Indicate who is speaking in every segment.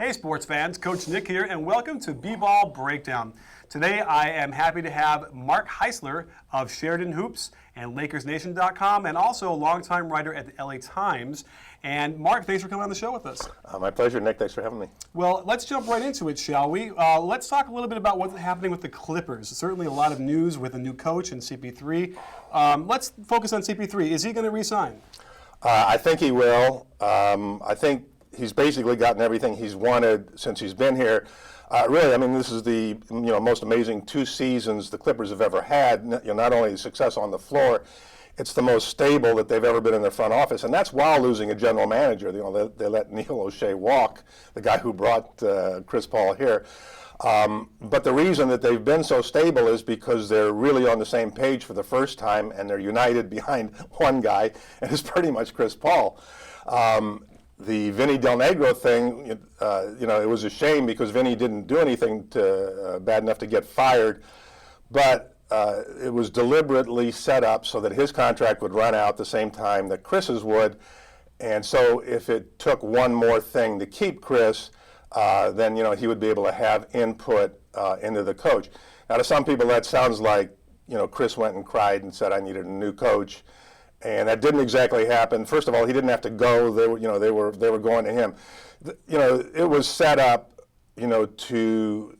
Speaker 1: Hey sports fans, Coach Nick here, and welcome to B-Ball Breakdown. Today I am happy to have Mark Heisler of Sheridan Hoops and LakersNation.com, and also a longtime writer at the LA Times. And Mark, thanks for coming on the show with us.
Speaker 2: My pleasure, Nick. Thanks for having me.
Speaker 1: Well, let's jump right into it, shall we? Let's talk a little bit about what's happening with the Clippers. Certainly a lot of news with a new coach and CP3. Let's focus on CP3. Is he going to re-sign?
Speaker 2: I think he will. I think he's basically gotten everything he's wanted since he's been here. Really, I mean, this is the most amazing 2 seasons the Clippers have ever had. Not only success on the floor, it's the most stable that they've ever been in their front office, and that's while losing a general manager. They let Neil O'Shea walk, the guy who brought Chris Paul here. But the reason that they've been so stable is because they're really on the same page for the first time, and they're united behind one guy, and it's pretty much Chris Paul. The Vinny Del Negro thing, it was a shame because Vinny didn't do anything bad enough to get fired, but it was deliberately set up so that his contract would run out the same time that Chris's would, and so if it took one more thing to keep Chris, then he would be able to have input into the coach. Now, to some people, that sounds like Chris went and cried and said, "I needed a new coach." And that didn't exactly happen. First of all, he didn't have to go. They were going to him. It was set up, to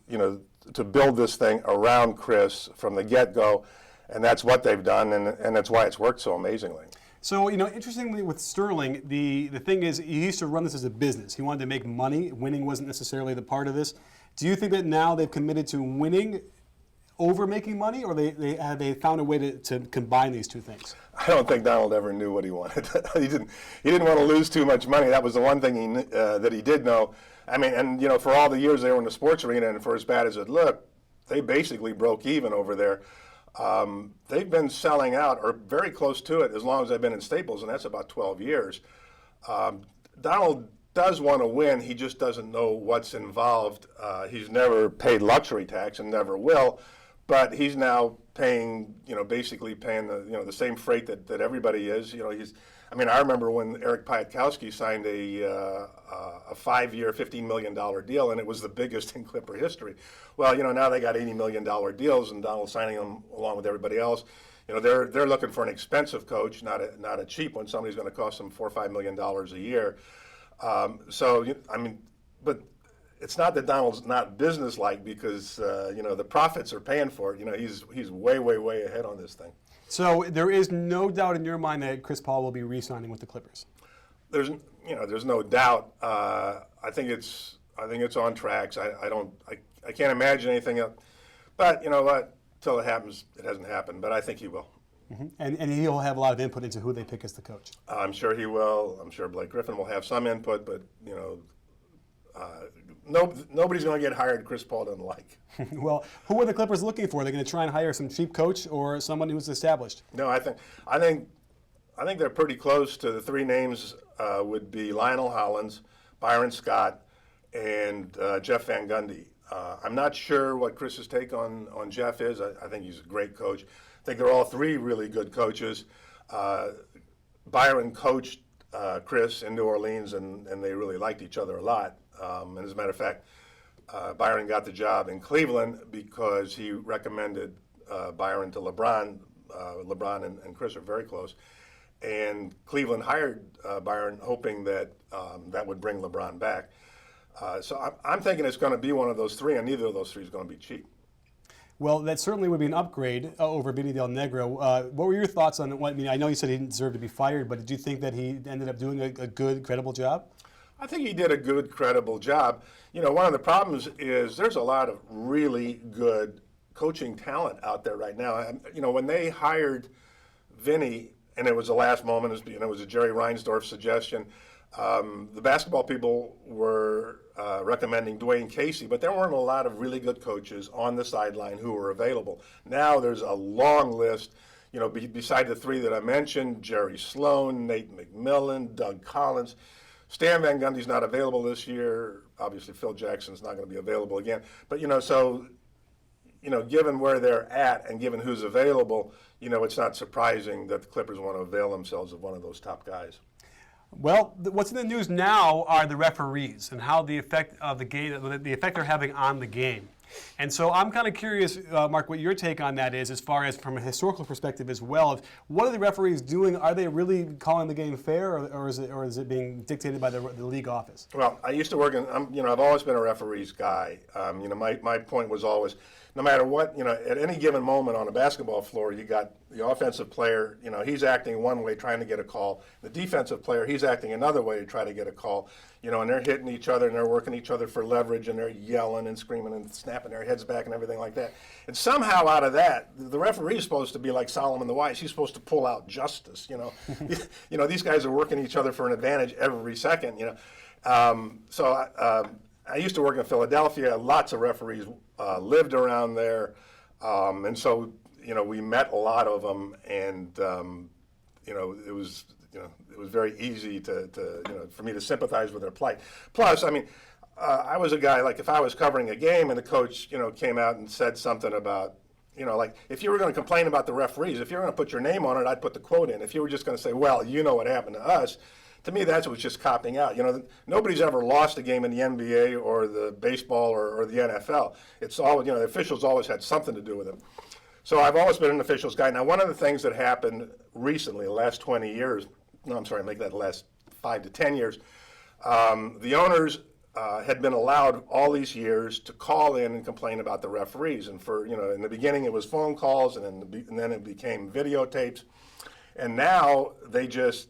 Speaker 2: build this thing around Chris from the get-go, and that's what they've done, and that's why it's worked so amazingly.
Speaker 1: So, interestingly with Sterling, the thing is he used to run this as a business. He wanted to make money. Winning wasn't necessarily the part of this. Do you think that now they've committed to winning over making money, or have they found a way to combine these two things?
Speaker 2: I don't think Donald ever knew what he wanted. He didn't want to lose too much money. That was the one thing that he did know. I mean, and for all the years they were in the sports arena, and for as bad as it looked, they basically broke even over there. They've been selling out, or very close to it, as long as they've been in Staples, and that's about 12 years. Donald does want to win. He just doesn't know what's involved. He's never paid luxury tax and never will. But he's now paying, basically paying the same freight that everybody is. I remember when Eric Piatkowski signed a 5-year, $15 million deal, and it was the biggest in Clipper history. Well, now they got $80 million deals, and Donald's signing them along with everybody else. They're looking for an expensive coach, not a cheap one. Somebody's going to cost them $4 or $5 million a year. But it's not that Donald's not businesslike because the profits are paying for it. He's way, way, way ahead on this thing.
Speaker 1: So there is no doubt in your mind that Chris Paul will be re-signing with the Clippers.
Speaker 2: There's no doubt. I think it's on tracks. I can't imagine anything else. But you know what? Till it happens, it hasn't happened. But I think he will.
Speaker 1: Mm-hmm. And he'll have a lot of input into who they pick as the coach.
Speaker 2: I'm sure he will. I'm sure Blake Griffin will have some input, but nobody's going to get hired Chris Paul doesn't like.
Speaker 1: Well, who are the Clippers looking for? Are they going to try and hire some cheap coach or someone who's established?
Speaker 2: No, I think they're pretty close to the 3 names would be Lionel Hollins, Byron Scott, and Jeff Van Gundy. I'm not sure what Chris's take on Jeff is. I think he's a great coach. I think they're all 3 really good coaches. Byron coached Chris in New Orleans, and they really liked each other a lot. And as a matter of fact, Byron got the job in Cleveland because he recommended Byron to LeBron. LeBron and Chris are very close. And Cleveland hired Byron hoping that that would bring LeBron back. So I'm thinking it's going to be one of those 3, and neither of those 3 is going to be cheap.
Speaker 1: Well, that certainly would be an upgrade over Vinny Del Negro. What were your thoughts on what? I know you said he didn't deserve to be fired, but did you think that he ended up doing a good, credible job?
Speaker 2: I think he did a good, credible job. One of the problems is there's a lot of really good coaching talent out there right now. When they hired Vinny, and it was the last moment, it was a Jerry Reinsdorf suggestion, the basketball people were recommending Dwayne Casey, but there weren't a lot of really good coaches on the sideline who were available. Now there's a long list, beside the 3 that I mentioned, Jerry Sloan, Nate McMillan, Doug Collins. Stan Van Gundy's not available this year. Obviously, Phil Jackson's not going to be available again. But, given where they're at and given who's available, it's not surprising that the Clippers want to avail themselves of one of those top guys.
Speaker 1: Well, what's in the news now are the referees and how the effect of the game, the effect they're having on the game. And so I'm kind of curious, Mark, what your take on that is, as far as from a historical perspective as well. What are the referees doing? Are they really calling the game fair, or is it being dictated by the league office?
Speaker 2: Well, I used to work in, I've always been a referee's guy. My point was always, no matter what, at any given moment on a basketball floor, you got the offensive player, he's acting one way trying to get a call. The defensive player, he's acting another way to try to get a call. And they're hitting each other and they're working each other for leverage and they're yelling and screaming and snapping their heads back and everything like that. And somehow out of that, the referee's supposed to be like Solomon the Wise. He's supposed to pull out justice. These guys are working each other for an advantage every second. I used to work in Philadelphia. Lots of referees lived around there, and so we met a lot of them, and it was very easy for me to sympathize with their plight. Plus, I was a guy, like, if I was covering a game and the coach came out and said something about, like, if you were going to complain about the referees, if you were going to put your name on it, I'd put the quote in. If you were just going to say, well, what happened to us, to me, that's what's just copping out. Nobody's ever lost a game in the NBA or the baseball or the NFL. It's always, the officials always had something to do with it. So I've always been an officials guy. Now, one of the things that happened recently, the last 20 years, make that the last 5 to 10 years, the owners had been allowed all these years to call in and complain about the referees. And for, in the beginning it was phone calls, and then it became videotapes. And now they just,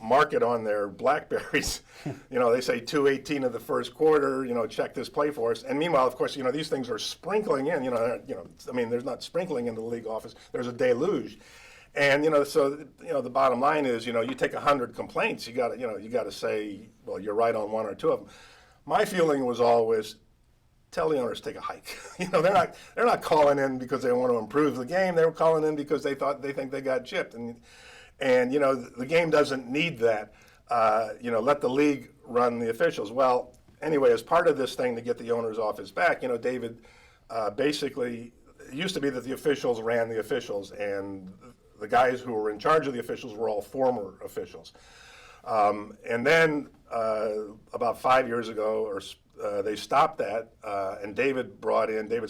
Speaker 2: mark it on their Blackberries. They say 2:18 of the first quarter, check this play for us. And meanwhile, of course, these things are sprinkling in, there's not sprinkling in the league office, there's a deluge. And, the bottom line is, you take 100 complaints, you got to say, well, you're right on one or two of them. My feeling was always, tell the owners to take a hike. They're not calling in because they want to improve the game. They were calling in because they think they got chipped. And the game doesn't need that. Let the league run the officials. Well, anyway, as part of this thing to get the owners off his back, David, basically, it used to be that the officials ran the officials, and the guys who were in charge of the officials were all former officials. And then about 5 years ago, they stopped that, and David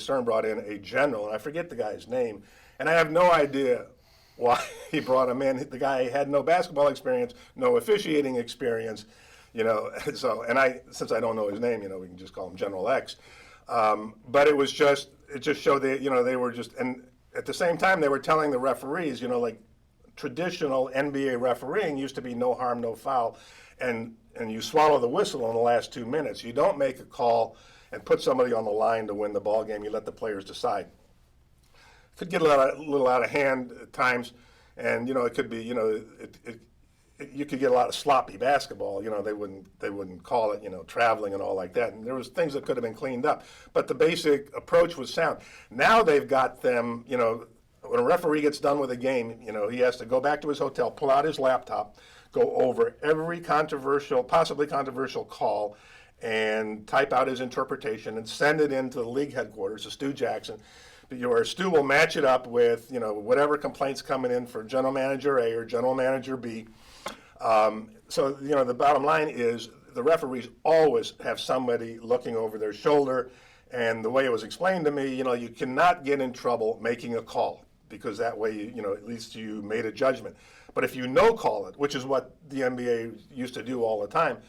Speaker 2: Stern brought in a general, and I forget the guy's name, and I have no idea why he brought him in. The guy had no basketball experience, no officiating experience, so, and since I don't know his name, we can just call him General X. But it just showed that, they were just, and at the same time, they were telling the referees, like traditional NBA refereeing used to be no harm, no foul, and you swallow the whistle in the last 2 minutes. You don't make a call and put somebody on the line to win the ball game. You let the players decide. Could get a little out of hand at times, and it could be, you could get a lot of sloppy basketball. They wouldn't call it, traveling and all like that. And there was things that could have been cleaned up, but the basic approach was sound. Now they've got them, when a referee gets done with a game, he has to go back to his hotel, pull out his laptop, go over every possibly controversial call, and type out his interpretation and send it into the league headquarters to Stu Jackson. Stu will match it up with, whatever complaints coming in for general manager A or general manager B. So, the bottom line is the referees always have somebody looking over their shoulder. And the way it was explained to me, you cannot get in trouble making a call, because that way, at least you made a judgment. But if you no-call it, which is what the NBA used to do all the time,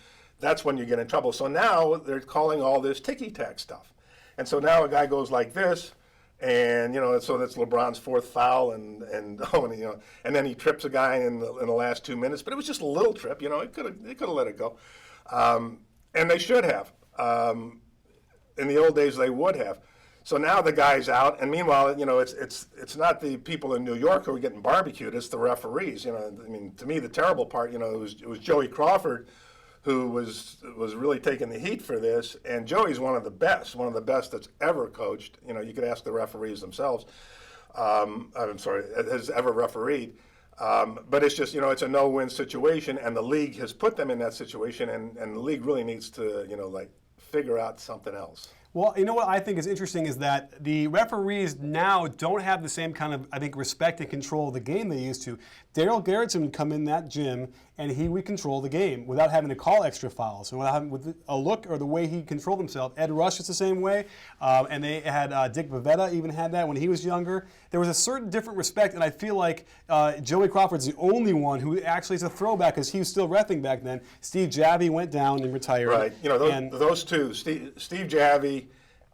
Speaker 2: that's when you get in trouble. So now they're calling all this ticky-tack stuff. And so now a guy goes like this, and so that's LeBron's fourth foul, and then he trips a guy in the last 2 minutes. But it was just a little trip, they could have let it go, and they should have. In the old days, they would have. So now the guy's out, and meanwhile, it's not the people in New York who are getting barbecued; it's the referees. To me, the terrible part, it was Joey Crawford who was really taking the heat for this. And Joey's one of the best that's ever coached. You could ask the referees themselves. Has ever refereed. But it's just, it's a no-win situation, and the league has put them in that situation, and the league really needs to, figure out something else.
Speaker 1: Well, you know what I think is interesting is that the referees now don't have the same kind of, I think, respect and control of the game they used to. Daryl Garrettson would come in that gym and he would control the game without having to call extra fouls and without having with a look or the way he controlled himself. Ed Rush is the same way, and they had Dick Bavetta even had that when he was younger. There was a certain different respect, and I feel like Joey Crawford's the only one who actually is a throwback because he was still reffing back then. Steve Javie went down and retired.
Speaker 2: Right. You know, those two, Steve Javie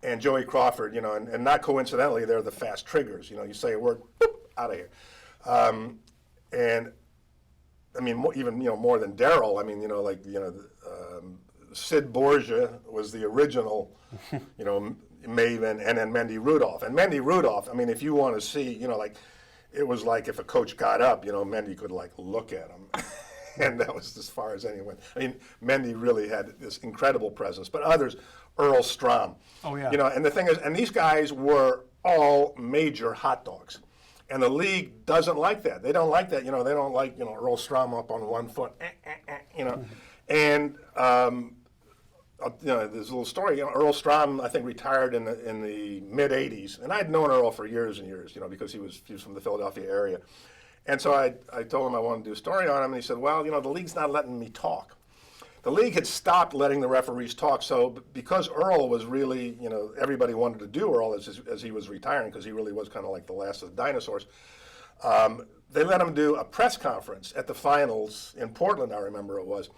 Speaker 2: and Joey Crawford, you know, and not coincidentally, they're the fast triggers. You know, you say a word, boop, out of here. And I mean, even, you know, more than Daryl, I mean, you know, like, you know, Sid Borgia was the original, you know, maven, and then Mendy Rudolph. And Mendy Rudolph, I mean, if you want to see, you know, like, it was like if a coach got up, you know, Mendy could, like, look at him. And that was as far as anyone. I mean, Mendy really had this incredible presence. But others, Earl Strom.
Speaker 1: Oh, yeah.
Speaker 2: You know, and the thing is, and these guys were all major hot dogs. And the league doesn't like that. They don't like that. You know, they don't like, you know, Earl Strom up on 1 foot, you know. And, you know, there's a little story. You know, Earl Strom, I think, retired in the mid-'80s. And I'd known Earl for years and years, you know, because he was from the Philadelphia area. And so I told him I wanted to do a story on him, and he said, well, you know, the league's not letting me talk. The league had stopped letting the referees talk, so because Earl was really, you know, everybody wanted to do Earl as he was retiring, because he really was kind of like the last of the dinosaurs, they let him do a press conference at the finals in Portland, I remember it was.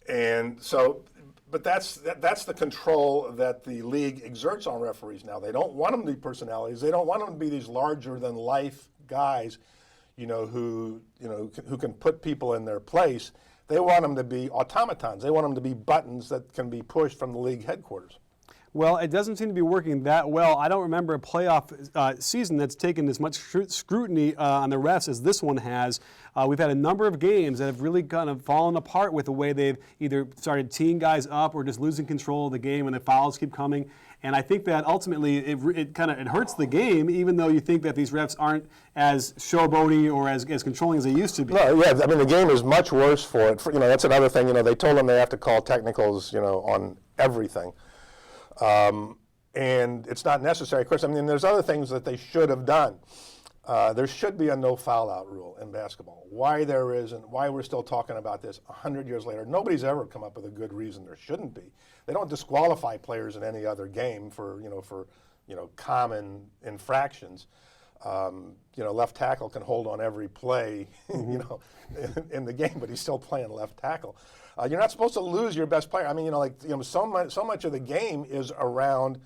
Speaker 2: And so, but that's the control that the league exerts on referees now. They don't want them to be personalities. They don't want them to be these larger-than-life guys, you know, who can put people in their place. They want them to be automatons. They want them to be buttons that can be pushed from the league headquarters.
Speaker 1: Well, it doesn't seem to be working that well. I don't remember a playoff season that's taken as much scrutiny on the refs as this one has. We've had a number of games that have really kind of fallen apart with the way they've either started teeing guys up or just losing control of the game when the fouls keep coming. And I think that ultimately it hurts the game, even though you think that these refs aren't as showboaty or as controlling as they used to be.
Speaker 2: No, yeah, I mean, the game is much worse for it. You know, that's another thing. You know, they told them they have to call technicals, you know, on everything. And it's not necessary. Of course, I mean, there's other things that they should have done. There should be a no foul out rule in basketball. Why there isn't, why we're still talking about this 100 years later, nobody's ever come up with a good reason there shouldn't be. They don't disqualify players in any other game for common infractions. Left tackle can hold on every play, in the game, but he's still playing left tackle. You're not supposed to lose your best player. I mean, so much of the game is around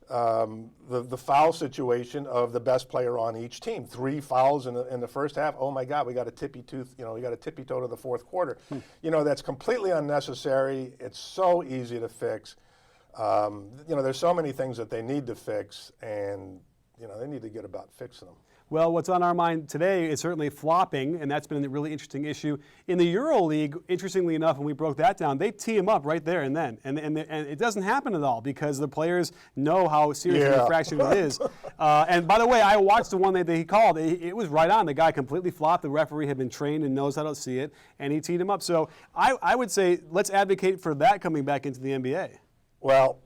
Speaker 2: the foul situation of the best player on each team. 3 fouls in the first half. Oh my God, we got a tippy toe to the fourth quarter. That's completely unnecessary. It's so easy to fix. There's so many things that they need to fix, and they need to get about fixing them.
Speaker 1: Well, what's on our mind today is certainly flopping, and that's been a really interesting issue. In the EuroLeague, interestingly enough, when we broke that down, they tee him up right there and then. And it doesn't happen at all because the players know how serious the infraction it is. And by the way, I watched the one that he called. It was right on. The guy completely flopped. The referee had been trained and knows how to see it, and he teed him up. So I would say let's advocate for that coming back into the NBA.
Speaker 2: Well,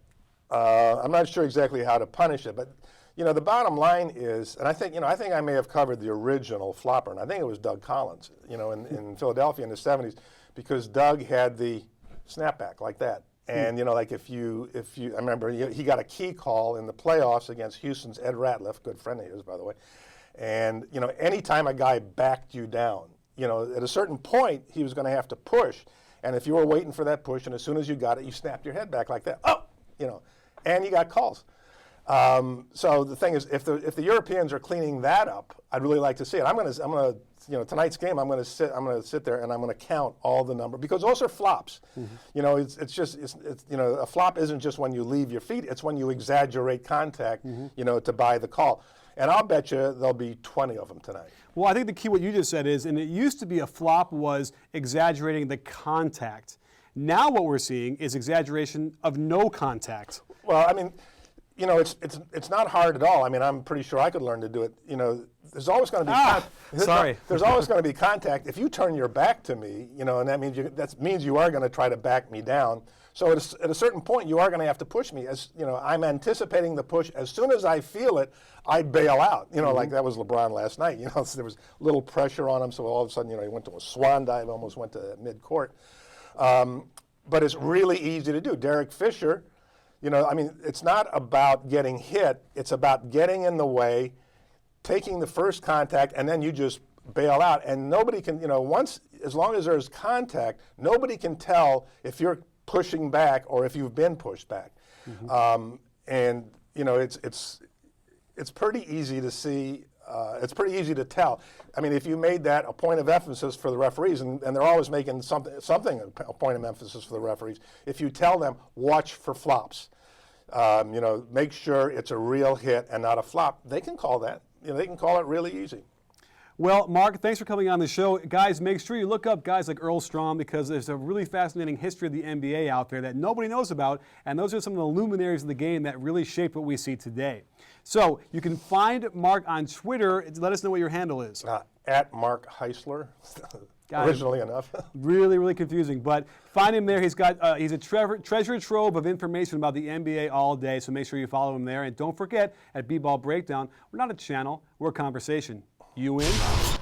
Speaker 2: I'm not sure exactly how to punish it, but the bottom line is, and I think I may have covered the original flopper, and I think it was Doug Collins, in Philadelphia in the 70s, because Doug had the snapback like that. And, like if you, I remember he got a key call in the playoffs against Houston's Ed Ratliff, good friend of his, by the way. And, anytime a guy backed you down, at a certain point, he was going to have to push. And if you were waiting for that push, and as soon as you got it, you snapped your head back like that. Oh, and you got calls. So the thing is, if the Europeans are cleaning that up, I'd really like to see it. I'm gonna tonight's game, I'm gonna sit there and I'm gonna count all the numbers, because those are flops. A flop isn't just when you leave your feet; it's when you exaggerate contact, to buy the call. And I'll bet you there'll be 20 of them tonight.
Speaker 1: Well, I think the key what you just said is, and it used to be a flop was exaggerating the contact. Now what we're seeing is exaggeration of no contact.
Speaker 2: Well, I mean, you know, it's not hard at all. I mean, I'm pretty sure I could learn to do it. You know, there's always going to be there's always going to be contact. If you turn your back to me, you know, and that means you are going to try to back me down. So at a certain point, you are going to have to push me. As you know, I'm anticipating the push. As soon as I feel it, I bail out. You know, like that was LeBron last night. You know, so there was a little pressure on him. So all of a sudden, you know, he went to a swan dive, almost went to mid-court. But it's really easy to do. Derek Fisher, you know, I mean, it's not about getting hit. It's about getting in the way, taking the first contact, and then you just bail out. And nobody can, you know, as long as there's contact, nobody can tell if you're pushing back or if you've been pushed back. And, you know, it's pretty easy to see. It's pretty easy to tell. I mean, if you made that a point of emphasis for the referees, and they're always making something a point of emphasis for the referees, if you tell them, watch for flops, you know, make sure it's a real hit and not a flop, they can call that. You know, they can call it really easy.
Speaker 1: Well, Mark, thanks for coming on the show. Guys, make sure you look up guys like Earl Strom, because there's a really fascinating history of the NBA out there that nobody knows about, and those are some of the luminaries of the game that really shape what we see today. So you can find Mark on Twitter. Let us know what your handle is.
Speaker 2: At Mark Heisler, originally enough.
Speaker 1: Really, really confusing, but find him there. He's a treasure trove of information about the NBA all day, so make sure you follow him there. And don't forget, at B-Ball Breakdown, we're not a channel, we're a conversation. You in?